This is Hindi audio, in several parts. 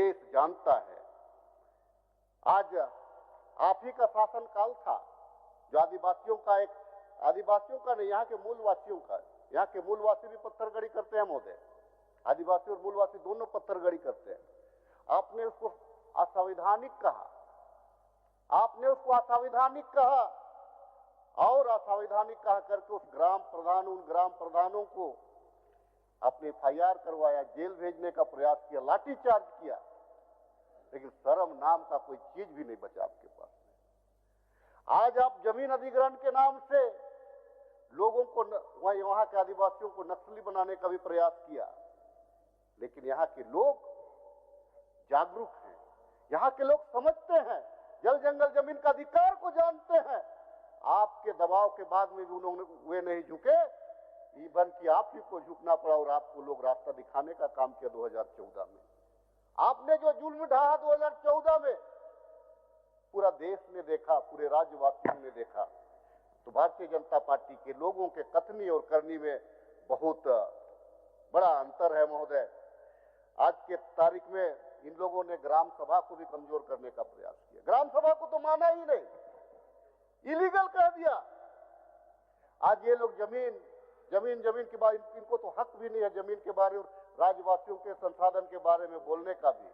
देश जानता है। आज आप ही का शासन काल था जो आदिवासियों का नहीं, यहाँ के मूलवासियों का, यहाँ के मूलवासी भी पत्थरगड़ी करते हैं महोदय, आदिवासी और मूलवासी दोनों पत्थरगड़ी करते हैं। आपने उसको असंवैधानिक कहा, आपने उसको असंवैधानिक कहा और असंवैधानिक कहा करके उन ग्राम प्रधानों को अपने FIR करवाया, जेल भेजने का प्रयास किया, लाठीचार्ज किया, लेकिन शर्म नाम का कोई चीज भी नहीं बचा आपके पास में। आज आप जमीन अधिग्रहण के नाम से लोगों को, वहां के आदिवासियों को नक्सली बनाने का भी प्रयास किया, लेकिन यहाँ के लोग जागरूक हैं, यहाँ के लोग समझते हैं, जल जंगल जमीन का अधिकार को जानते हैं। आपके दबाव के बाद में भी वे नहीं झुके, इवन कि आप ही को झुकना पड़ा और आपको लोग रास्ता दिखाने का काम किया। 2014 में आपने जो जुल्म ढाहा 2014 में पूरा देश ने देखा, पूरे राज्यवासियों ने देखा। तो भारतीय जनता पार्टी के लोगों के कथनी और करनी में बहुत बड़ा अंतर है महोदय। आज के तारीख में इन लोगों ने ग्राम सभा को भी कमजोर करने का प्रयास किया। ग्राम सभा को तो माना ही नहीं, इलीगल कह दिया। आज ये लोग जमीन के बारे, इनको तो हक भी नहीं है जमीन के बारे और राज्यवासियों के संसाधन के बारे में बोलने का भी।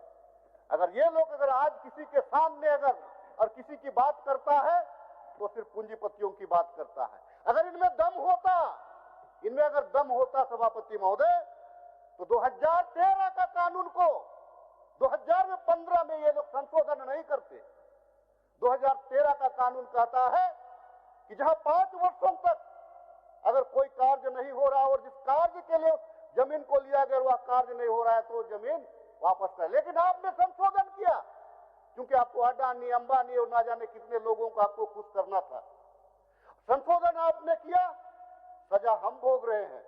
अगर आज किसी के सामने और किसी की बात करता है तो सिर्फ पूंजीपतियों की बात करता है। अगर इनमें दम होता सभापति महोदय, तो 2013 का कानून को 2015 में ये लोग संशोधन नहीं करते। 2013 का कानून कहता है कि जहां 5 वर्षों तक अगर कोई कार्य नहीं हो रहा और जिस कार्य के लिए जमीन को लिया गया वह कार्य नहीं हो रहा है तो जमीन वापस कर। लेकिन आपने संशोधन किया क्योंकि आपको अडानी, अंबानी और ना जाने कितने लोगों को आपको खुश करना था। संशोधन आपने किया, सजा हम भोग रहे हैं।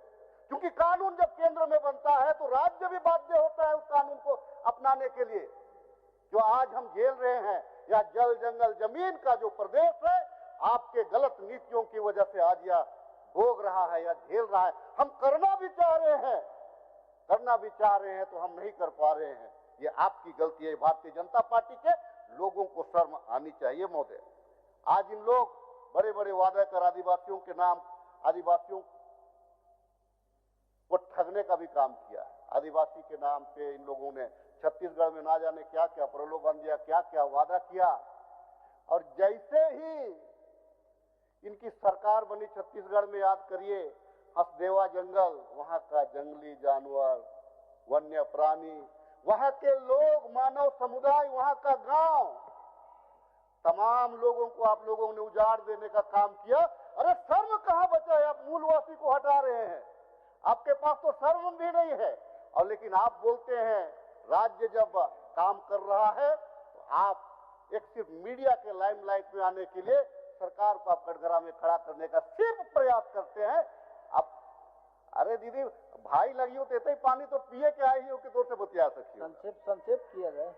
क्योंकि कानून जब केंद्र में बनता है तो राज्य भी बाध्य होता है उस कानून को अपनाने के लिए। जो आज हम झेल रहे हैं या जल जंगल जमीन का जो प्रदेश है, आपके गलत नीतियों की वजह से आज यह भोग रहा है या झेल रहा है। हम करना भी चाह रहे हैं तो हम नहीं कर पा रहे हैं। ये आपकी गलती है। भारतीय जनता पार्टी के लोगों को शर्म आनी चाहिए महोदय। आज इन लोग बड़े बड़े वादे कर आदिवासियों को ठगने का भी काम किया है। आदिवासी के नाम पे इन लोगों ने छत्तीसगढ़ में ना जाने क्या क्या प्रलोभन दिया, क्या क्या वादा किया। और जैसे ही इनकी सरकार बनी छत्तीसगढ़ में, याद करिए, हसदेवा जंगल, वहां का जंगली जानवर, वन्य प्राणी, वहां के लोग, मानव समुदाय, वहां का गांव, तमाम लोगों को आप लोगों ने उजाड़ देने का काम किया। अरे शर्म कहां बचा है? आप मूलवासी को हटा रहे हैं, आपके पास तो शर्म भी नहीं है। और लेकिन आप बोलते हैं राज्य जब काम कर रहा है तो आप एक सिर्फ मीडिया के लाइमलाइट में आने के लिए सरकार को आप कटघरा में खड़ा करने का सिर्फ प्रयास करते हैं। आप अरे दीदी भाई लगी हो तो पानी तो पिए के आई हो कि दूर से बतिया सकती हो। संक्षेप किया जाए।